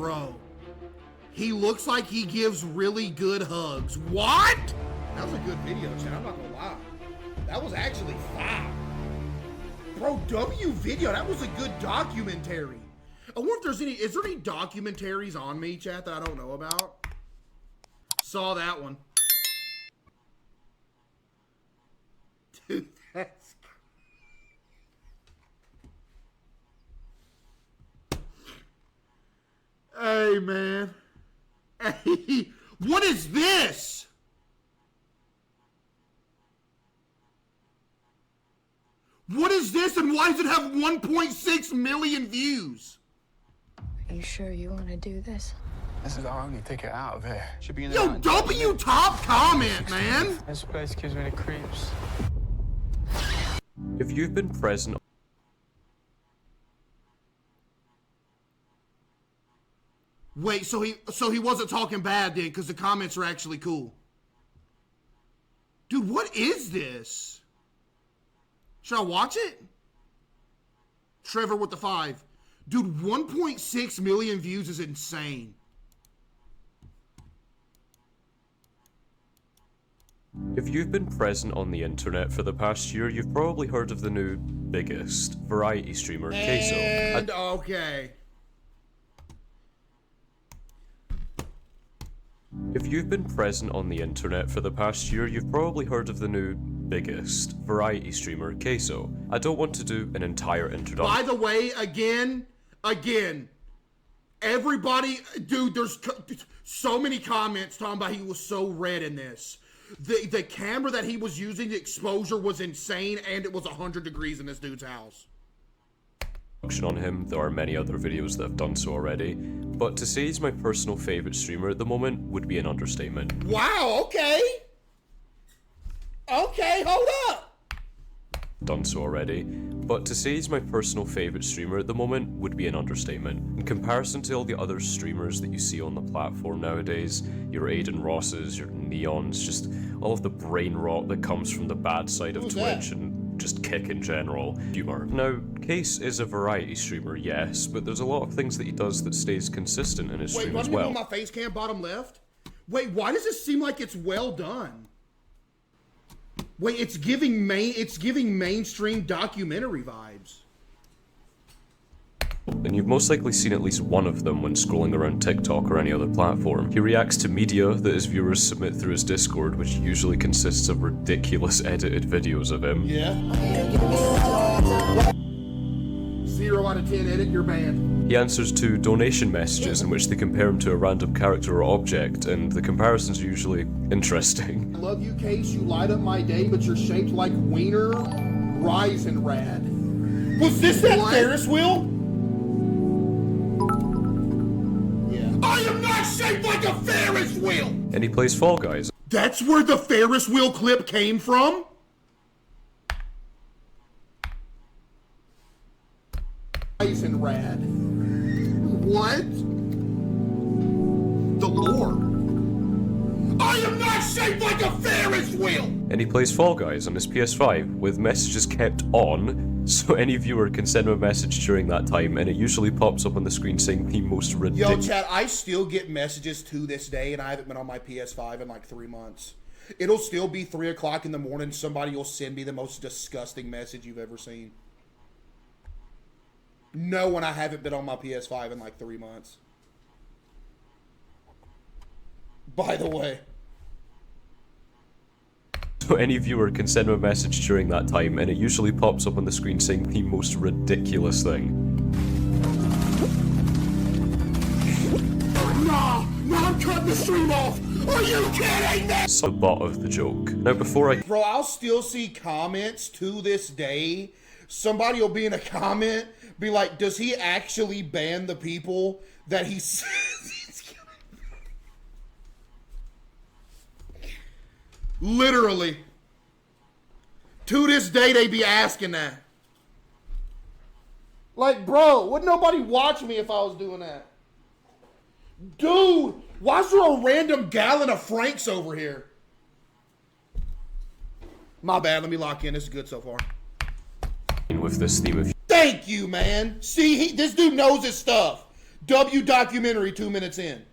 bro. He looks like he gives really good hugs. What? That was a good video, chat. I'm not gonna lie. That was actually fire. Bro, W video, that was a good documentary. I wonder if there's is there any documentaries on me, chat, that I don't know about? Saw that one. Dude, that's... Hey, man. Hey, what is this? What is this, and why does it have 1.6 million views? Are you sure you want to do this? This is our only ticket out of here. Should be in Yo, W top comment, man. This place gives me the creeps. If you've been present... Wait, so he wasn't talking bad then, because the comments are actually cool. Dude, what is this? Should I watch it? Trevor with the 5. Dude, 1.6 million views is insane. If you've been present on the internet for the past year, you've probably heard of the new biggest variety streamer, CaseOh. And okay. If you've been present on the internet for the past year, you've probably heard of the new biggest variety streamer, CaseOh. I don't want to do an entire introduction. By the way, again, everybody, dude, there's so many comments talking about he was so red in this. The camera that he was using, the exposure was insane, and it was 100 degrees in this dude's house. On him, there are many other videos that have done so already, but to say he's my personal favorite streamer at the moment would be an understatement. Wow, okay. Okay, hold up. Done so already, but to say he's my personal favorite streamer at the moment would be an understatement. In comparison to all the other streamers that you see on the platform nowadays, your Aiden Rosses, your Neons, just all of the brain rot that comes from the bad side of Twitch and just kick in general humor. Now, Case is a variety streamer, yes, but there's a lot of things that he does that stays consistent in his stream as well. Wait, my face cam bottom left? Wait, why does it seem like it's well done? Wait, it's giving mainstream documentary vibes. And you've most likely seen at least one of them when scrolling around TikTok or any other platform. He reacts to media that his viewers submit through his Discord, which usually consists of ridiculous edited videos of him. Yeah. 0 out of 10 edit, you're banned. He answers to donation messages in which they compare him to a random character or object, and the comparisons are usually interesting. I love you, Case. You light up my day, but you're shaped like Wiener Reisenrad. Was this that Ferris wheel? Yeah. I am not shaped like a Ferris wheel! And he plays Fall Guys. That's where the Ferris wheel clip came from? Reisenrad. What? The lore. I am not shaped like a Ferris wheel! And he plays Fall Guys on his PS5 with messages kept on, so any viewer can send him a message during that time, and it usually pops up on the screen saying the most ridiculous. Yo, chat, I still get messages to this day, and I haven't been on my PS5 in like 3 months. It'll still be 3 o'clock in the morning, somebody will send me the most disgusting message you've ever seen. No, when I haven't been on my PS5 in like 3 months. By the way. So any viewer can send him a message during that time, and it usually pops up on the screen saying the most ridiculous thing. No, I'm cutting the stream off! Are you kidding me? So the butt of the joke. Now before I... Bro, I'll still see comments to this day. Somebody will be in a comment, be like, does he actually ban the people that he says he's gonna... Literally. To this day, they be asking that. Like, bro, would nobody watch me if I was doing that? Dude, why is there a random gallon of Frank's over here? My bad, let me lock in. This is good so far. With this theme of... Thank you, man. See, this dude knows his stuff. Documentary 2 minutes in.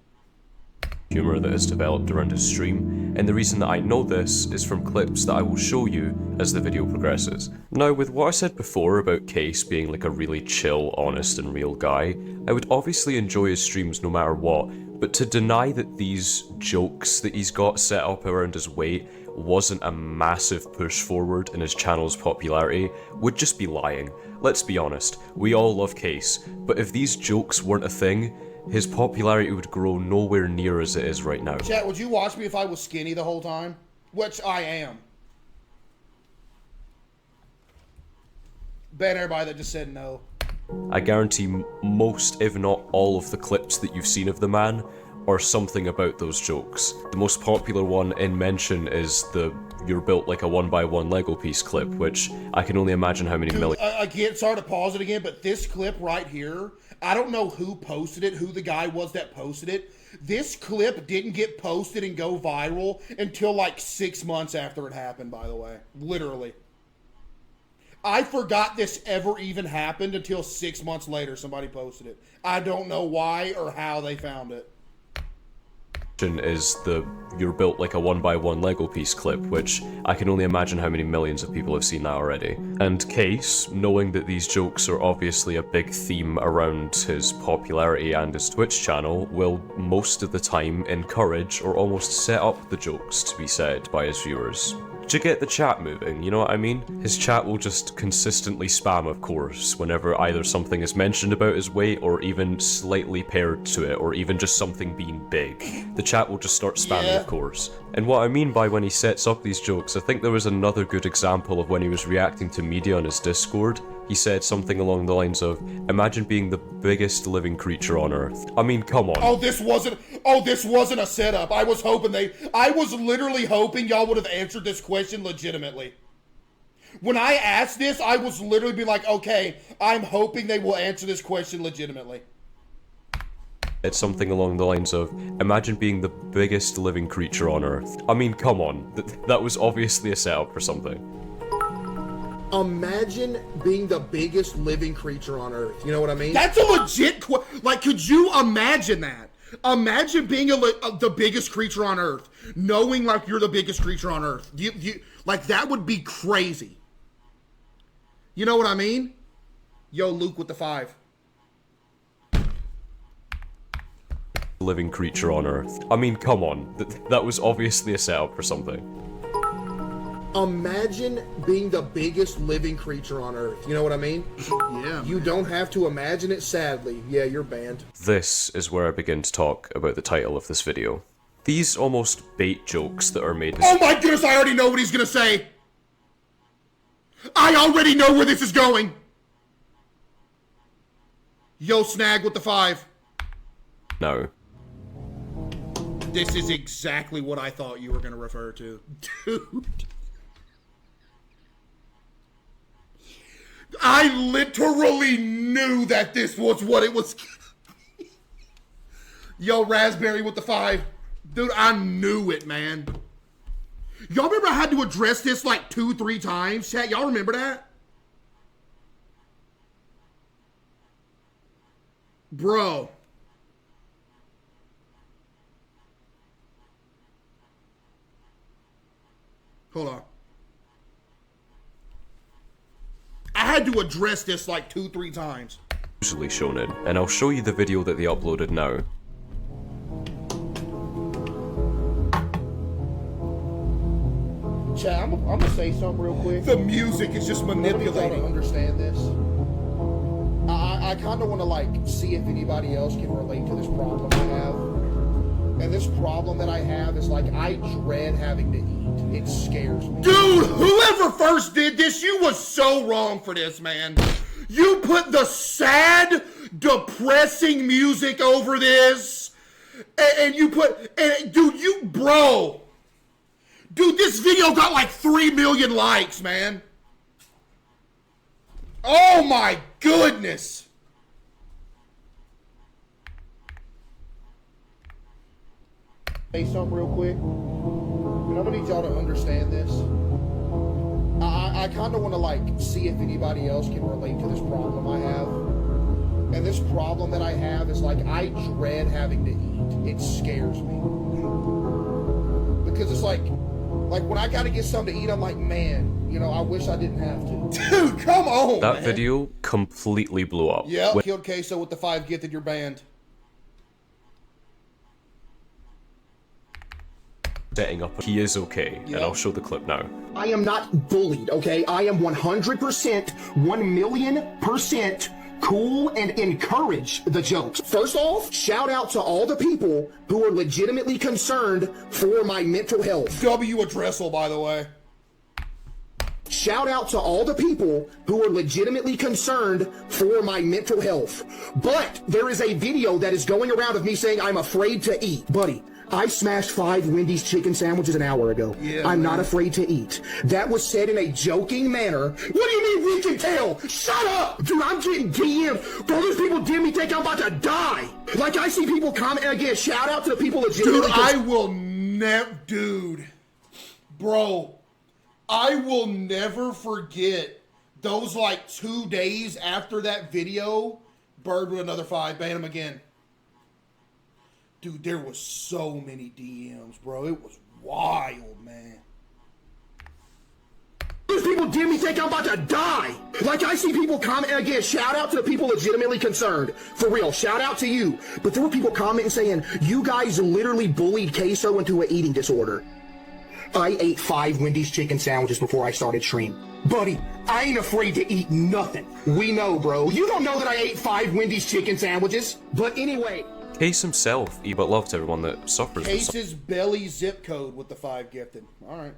Humor that has developed around his stream, and the reason that I know this is from clips that I will show you as the video progresses. Now, with what I said before about Case being like a really chill, honest and real guy, I would obviously enjoy his streams no matter what, but to deny that these jokes that he's got set up around his weight wasn't a massive push forward in his channel's popularity would just be lying. Let's be honest, we all love Case, but if these jokes weren't a thing, his popularity would grow nowhere near as it is right now. Chat, would you watch me if I was skinny the whole time? Which I am. Bet everybody that just said no. I guarantee most, if not all, of the clips that you've seen of the man are something about those jokes. The most popular one in mention is the "you're built like a 1x1 Lego piece" clip, which I can only imagine how many million. Again, sorry to pause it again, but this clip right here, I don't know who posted it, who the guy was that posted it. This clip didn't get posted and go viral until like 6 months after it happened, by the way. Literally. I forgot this ever even happened until 6 months later somebody posted it. I don't know why or how they found it. Is the "you're built like a 1x1 Lego piece" clip, which I can only imagine how many millions of people have seen that already. And Case, knowing that these jokes are obviously a big theme around his popularity and his Twitch channel, will most of the time encourage or almost set up the jokes to be said by his viewers. To get the chat moving, you know what I mean? His chat will just consistently spam, of course, whenever either something is mentioned about his weight or even slightly paired to it, or even just something being big. The chat will just start spamming, of course. And what I mean by when he sets up these jokes, I think there was another good example of when he was reacting to media on his Discord. He said something along the lines of, "Imagine being the biggest living creature on Earth." I mean, come on. Oh, this wasn't a setup. I was literally hoping y'all would have answered this question legitimately. When I asked this, I was literally be like, okay, I'm hoping they will answer this question legitimately. It's something along the lines of, "Imagine being the biggest living creature on Earth." I mean, come on. That was obviously a setup for something. Imagine being the biggest living creature on Earth. You know what I mean? That's a legit like, could you imagine that? Imagine being the biggest creature on Earth, knowing like you're the biggest creature on Earth. You like, that would be crazy. You know what I mean? Yo, Luke with the 5. Living creature on Earth. I mean, come on. That was obviously a setup for something. Imagine being the biggest living creature on Earth. You know what I mean? Yeah. You don't have to imagine it, sadly. Yeah, you're banned. This is where I begin to talk about the title of this video. These almost bait jokes that are made. Oh my goodness, I already know what he's gonna say! I already know where this is going! Yo, Snag with the 5. No. This is exactly what I thought you were gonna refer to. Dude. I literally knew that this was what it was. Yo, Raspberry with the 5. Dude, I knew it, man. Y'all remember I had to address this like 2-3 times? Chat, y'all remember that? Bro. Hold on. I had to address this like 2-3 times. Usually shown in, and I'll show you the video that they uploaded now. Chat, I'm gonna say something real quick. The music is just manipulating. I understand this. I kind of want to like see if anybody else can relate to this problem I have. And this problem that I have is like, I dread having to eat. It scares me. Dude, whoever first did this, you was so wrong for this, man. You put the sad, depressing music over this. And you put, dude, bro. Dude, this video got like 3 million likes, man. Oh my goodness. Say something real quick. And I'm gonna need y'all to understand this. I kind of want to like see if anybody else can relate to this problem I have. And this problem that I have is like, I dread having to eat. It scares me. Because it's like when I gotta get something to eat, I'm like, man, you know, I wish I didn't have to. Dude, come on, That man. video completely blew up. Yeah, killed CaseOh with the 5 gifted, you're banned. Setting up he is okay, and I'll show the clip now. I am not bullied, okay? I am 100%, 1,000,000% cool and encourage the jokes. First off, shout out to all the people who are legitimately concerned for my mental health. W addressal, by the way. Shout out to all the people who are legitimately concerned for my mental health. But there is a video that is going around of me saying I'm afraid to eat. Buddy, I smashed 5 Wendy's chicken sandwiches an hour ago. Yeah, I'm man. not afraid to eat. That was said in a joking manner. What do you mean we can tell? Shut up! Dude, I'm getting DMs. Bro, those people DM me think I'm about to die. Like, I see people comment, and again, shout out to the people legitimately. Dude, I will never, bro, I will never forget those like 2 days after that video. Bird with another 5, ban him again. Dude, there was so many DMs, bro. It was wild, man. Those people DM me think I'm about to die. Like, I see people comment, and again, shout out to the people legitimately concerned. For real, shout out to you. But there were people commenting saying, you guys literally bullied CaseOh into an eating disorder. I ate 5 Wendy's chicken sandwiches before I started stream. Buddy, I ain't afraid to eat nothing. We know, bro. You don't know that I ate 5 Wendy's chicken sandwiches. But anyway. Case himself, but loved everyone that suffers with Case's belly zip code with the 5 gifted. Alright.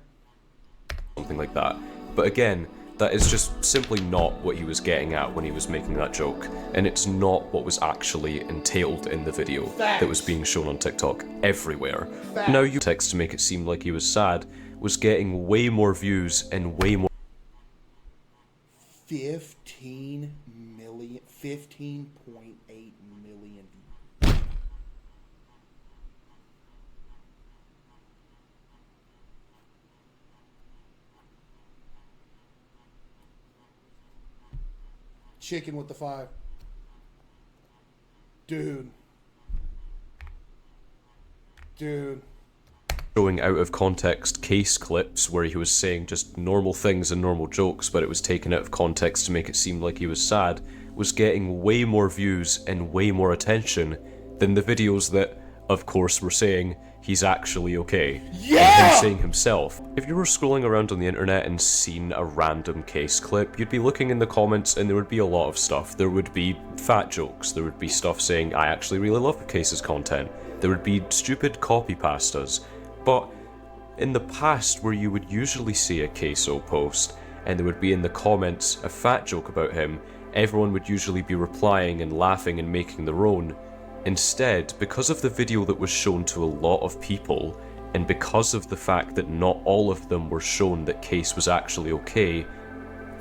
something like that. But again, that is just simply not what he was getting at when he was making that joke, and it's not what was actually entailed in the video that was being shown on TikTok everywhere. Now you text to make it seem like he was sad was getting way more views and way more 15 million, 15.8 million. Chicken with the 5. Dude. showing out of context Case clips where he was saying just normal things and normal jokes, but it was taken out of context to make it seem like he was sad, was getting way more views and way more attention than the videos that, of course, were saying he's actually okay. Yeah! And him saying himself. If you were scrolling around on the internet and seen a random Case clip, you'd be looking in the comments and there would be a lot of stuff. There would be fat jokes, there would be stuff saying, I actually really love Case's content. There would be stupid copy pastas. But in the past, where you would usually see a CaseOh post and there would be in the comments a fat joke about him, everyone would usually be replying and laughing and making their own. Instead, because of the video that was shown to a lot of people, and because of the fact that not all of them were shown that Case was actually okay,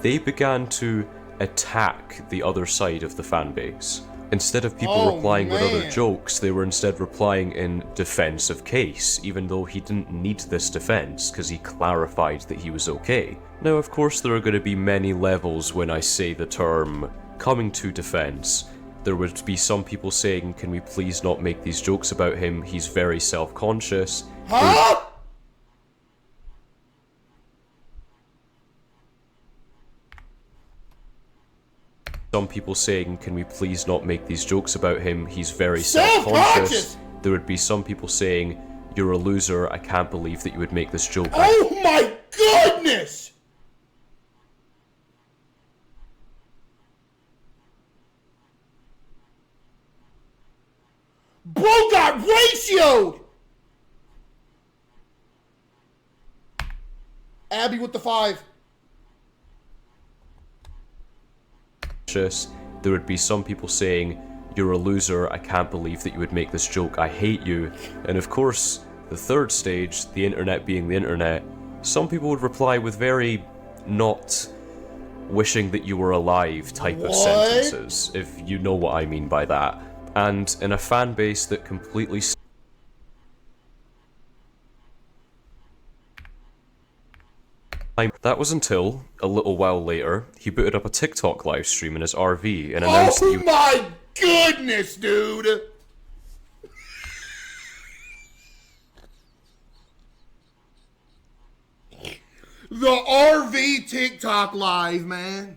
they began to attack the other side of the fan base. Instead of people replying with other jokes, they were instead replying in defense of Case, even though he didn't need this defense, because he clarified that he was okay. Now, of course, there are going to be many levels when I say the term coming to defense. There would be some people saying, can we please not make these jokes about him, he's very self-conscious. Huh? Some people saying, can we please not make these jokes about him, he's very self-conscious. There would be some people saying, you're a loser, I can't believe that you would make this joke. Oh my goodness! Bro got ratioed! Abby with the 5. There would be some people saying, you're a loser, I can't believe that you would make this joke, I hate you. And of course, the third stage, the internet being the internet, some people would reply with very not wishing that you were alive type of sentences, if you know what I mean by that. And in a fan base that completely that was until, a little while later, he booted up a TikTok livestream in his RV and announced that Oh my goodness, dude. The RV TikTok live, man.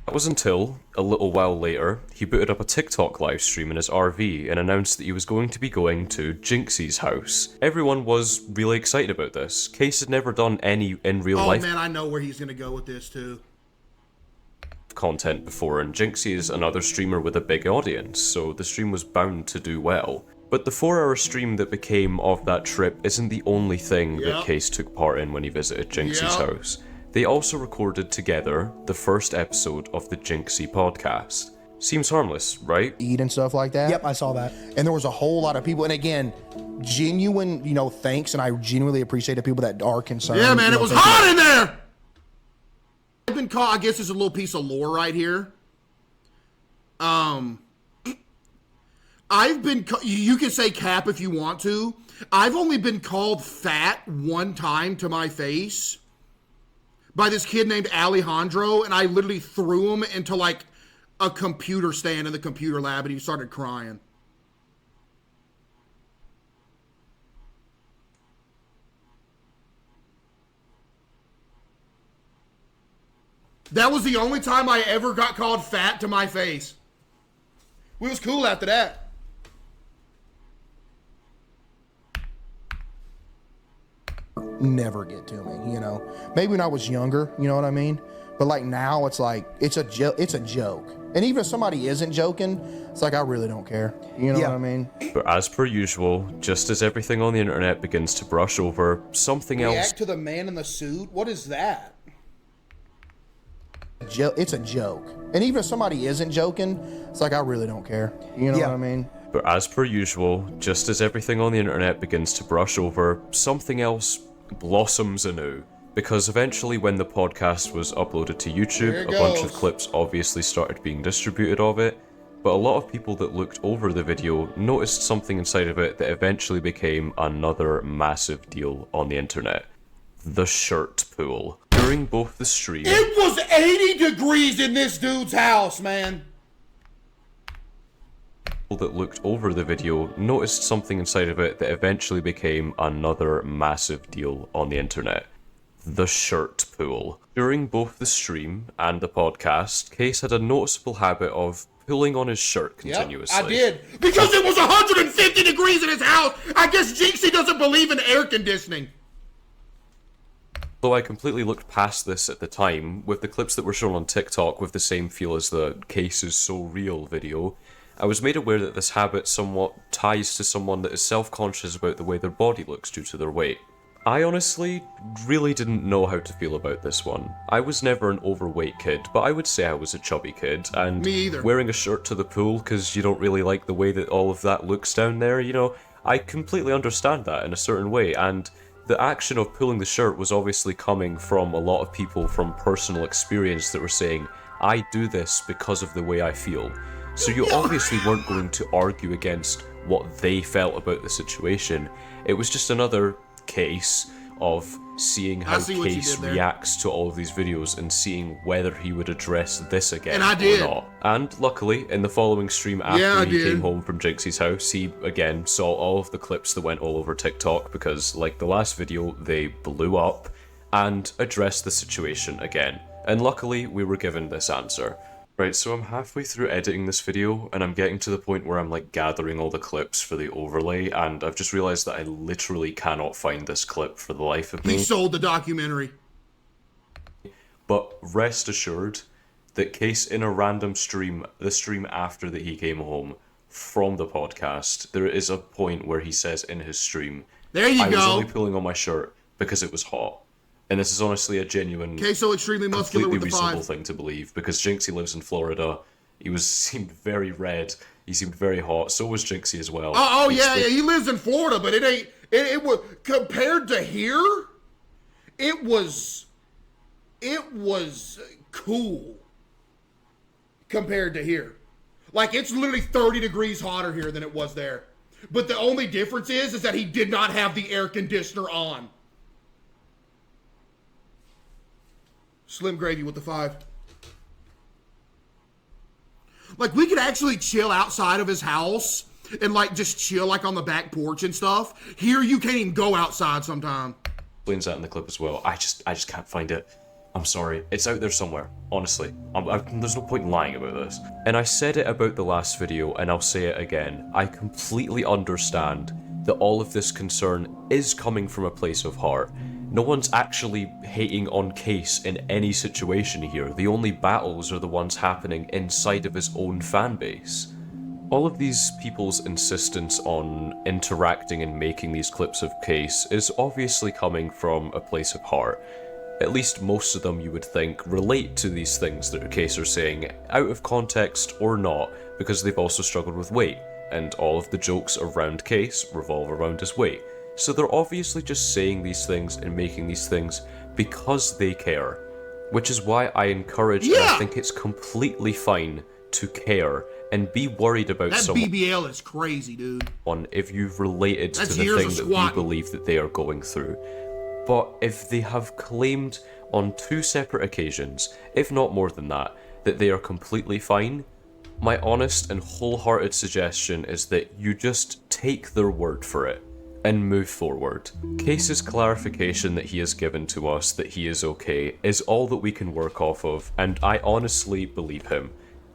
That was until, a little while later, he booted up a TikTok live stream in his RV and announced that he was going to be going to Jynxzi's house. Everyone was really excited about this. Case had never done any in real life man, I know where he's gonna go with this too. Content before, and Jynxzi is another streamer with a big audience, so the stream was bound to do well. But the 4-hour stream that became of that trip isn't the only thing that Case took part in when he visited Jynxzi's house. They also recorded together the first episode of the Jynxzi podcast. Seems harmless, right? Eat and stuff like that. Yep, I saw that. And there was a whole lot of people, and again, genuine, thanks, and I genuinely appreciate the people that are concerned. Yeah, man, it was hot in there! I've been caught, I guess there's a little piece of lore right here. I've been, you can say cap if you want to. I've only been called fat one time to my face by this kid named Alejandro, and I literally threw him into like a computer stand in the computer lab, and he started crying. That was the only time I ever got called fat to my face. We was cool after that. Never get to me, Maybe when I was younger, you know what I mean? But like now, it's like it's a joke. And even if somebody isn't joking, it's like I really don't care. You know what I mean? But as per usual, just as everything on the internet begins to brush over, something else. React to the man in the suit? What is that? It's a joke. And even if somebody isn't joking, it's like I really don't care. You know what I mean? But as per usual, just as everything on the internet begins to brush over, something else blossoms anew. Because eventually when the podcast was uploaded to YouTube, a bunch of clips obviously started being distributed of it, but a lot of people that looked over the video noticed something inside of it that eventually became another massive deal on the internet. The shirt pool. During both the stream... It was 80 degrees in this dude's house, man! That looked over the video noticed something inside of it that eventually became another massive deal on the internet. The shirt pool. During both the stream and the podcast, Case had a noticeable habit of pulling on his shirt continuously. Yep, I did. Because it was 150 degrees in his house! I guess Jynxzi doesn't believe in air conditioning. Though I completely looked past this at the time, with the clips that were shown on TikTok with the same feel as the CaseOh Real video, I was made aware that this habit somewhat ties to someone that is self-conscious about the way their body looks due to their weight. I honestly really didn't know how to feel about this one. I was never an overweight kid, but I would say I was a chubby kid, and Me either. Wearing a shirt to the pool because you don't really like the way that all of that looks down there, I completely understand that in a certain way, and the action of pulling the shirt was obviously coming from a lot of people from personal experience that were saying, I do this because of the way I feel. So you obviously weren't going to argue against what they felt about the situation. It was just another case of seeing how Case reacts to all of these videos and seeing whether he would address this again or not. And luckily, in the following stream after he came home from Jynxzi's house, he again saw all of the clips that went all over TikTok because, like the last video, they blew up and addressed the situation again. And luckily, we were given this answer. Right, so I'm halfway through editing this video, and I'm getting to the point where I'm like gathering all the clips for the overlay, and I've just realized that I literally cannot find this clip for the life of me. He sold the documentary. But rest assured that Case in a random stream, the stream after that he came home from the podcast, there is a point where he says in his stream, I was only pulling on my shirt because it was hot. And this is honestly a genuine, CaseOh extremely muscular completely with the reasonable 5. thing to believe, because Jynxzi lives in Florida. He seemed very red. He seemed very hot. So was Jynxzi as well. Oh yeah, he lives in Florida, but it ain't. It was compared to here. It was cool compared to here. Like it's literally 30 degrees hotter here than it was there. But the only difference is that he did not have the air conditioner on. Slim Gravy with the 5. Like, we could actually chill outside of his house and, like, just chill, like, on the back porch and stuff. Here, you can't even go outside sometime. Explains that in the clip as well. I just can't find it. I'm sorry. It's out there somewhere. Honestly. There's no point in lying about this. And I said it about the last video, and I'll say it again. I completely understand that all of this concern is coming from a place of heart. No one's actually hating on Case in any situation here. The only battles are the ones happening inside of his own fan base. All of these people's insistence on interacting and making these clips of Case is obviously coming from a place of heart. At least most of them, you would think, relate to these things that Case are saying, out of context or not, because they've also struggled with weight, and all of the jokes around Case revolve around his weight. So they're obviously just saying these things and making these things because they care. Which is why I encourage, and I think it's completely fine to care and be worried about someone. That BBL is crazy, dude. If you've related to the thing that we believe that they are going through. But if they have claimed on 2 separate occasions, if not more than that, that they are completely fine, my honest and wholehearted suggestion is that you just take their word for it and move forward. Case's clarification that he has given to us that he is okay is all that we can work off of, and I honestly believe him.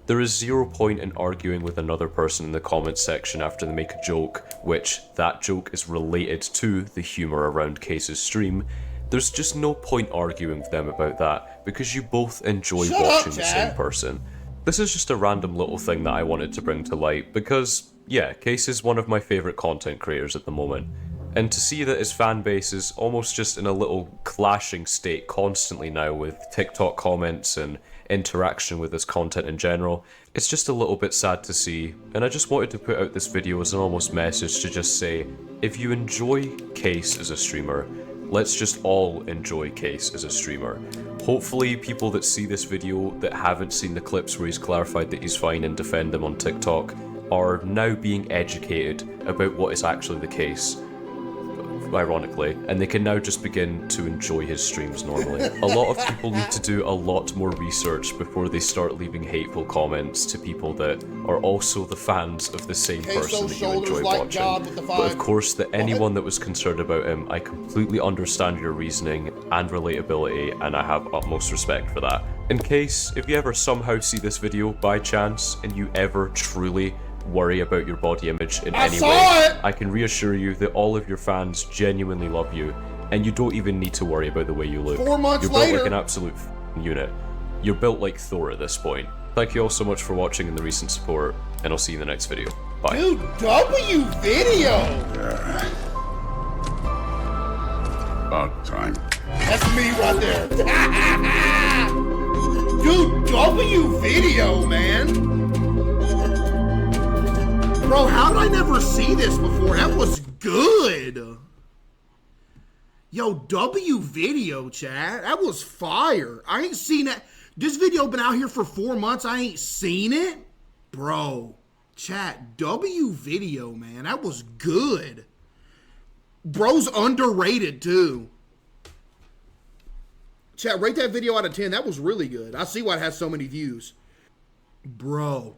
There is zero point in arguing with another person in the comments section after they make a joke, which that joke is related to the humour around Case's stream. There's just no point arguing with them about that, because you both enjoy watching the same person. This is just a random little thing that I wanted to bring to light, because, yeah, Case is one of my favourite content creators at the moment. And to see that his fan base is almost just in a little clashing state constantly now with TikTok comments and interaction with his content in general, it's just a little bit sad to see. And I just wanted to put out this video as an almost message to just say, if you enjoy Case as a streamer, let's just all enjoy Case as a streamer. Hopefully people that see this video that haven't seen the clips where he's clarified that he's fine and defend them on TikTok are now being educated about what is actually the case, ironically, and they can now just begin to enjoy his streams normally. A lot of people need to do a lot more research before they start leaving hateful comments to people that are also the fans of the same person that you enjoy watching. But of course, that anyone that was concerned about him, I completely understand your reasoning and relatability, and I have utmost respect for that. In case, if you ever somehow see this video by chance, and you ever truly worry about your body image in any way, I can reassure you that all of your fans genuinely love you, and you don't even need to worry about the way you look. 4 months You're built like an absolute unit. You're built like Thor at this point. Thank you all so much for watching and the recent support, and I'll see you in the next video. Bye. Dude, W video! About time. That's me right there. Dude, W video, man! Bro, how did I never see this before? That was good. Yo, W video, chat. That was fire. I ain't seen that. This video been out here for 4 months. I ain't seen it. Bro, chat, W video, man. That was good. Bro's underrated, too. Chat, rate that video out of 10. That was really good. I see why it has so many views. Bro.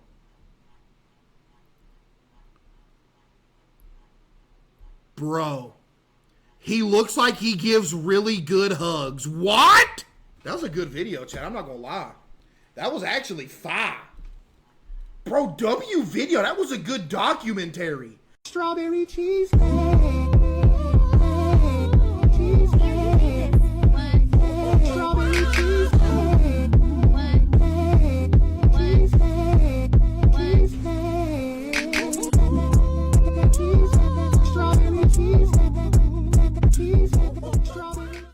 Bro, he looks like he gives really good hugs. What? That was a good video, chat. I'm not gonna lie. That was actually fire. Bro, W video, that was a good documentary. Strawberry cheesecake.